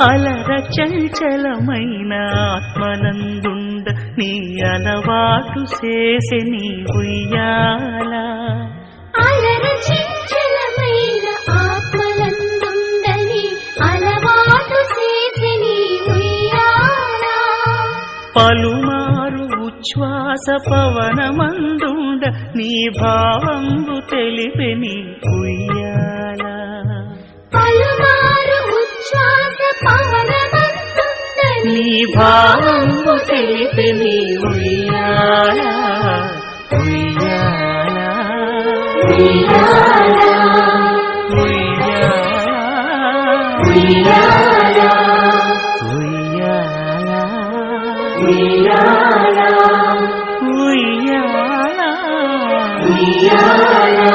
అలర చంచలమైన ఆత్మనందుండ నీ అలవాటు చేసే నీ ఉయ్యాల అలర చంచలమైన ఆత్మనందుండని అలవాటు చేసే నీ ఉయ్యాల పలుమారు ఉచ్ఛ్వాస పవనమందుండ నీ భావంబు తెలిపే నీ ఉయ్యాల పలుమారు ఉచ్ఛ్వాస పవనమందుండని నీ భావంబు తెలిపే నీ ఉయ్యాల ఉయ్యాల ఉయ్యాల ఉయ్యాల ఉయ్యాల ఉయ్యాల ఉయ్యాల ఉయ్యాల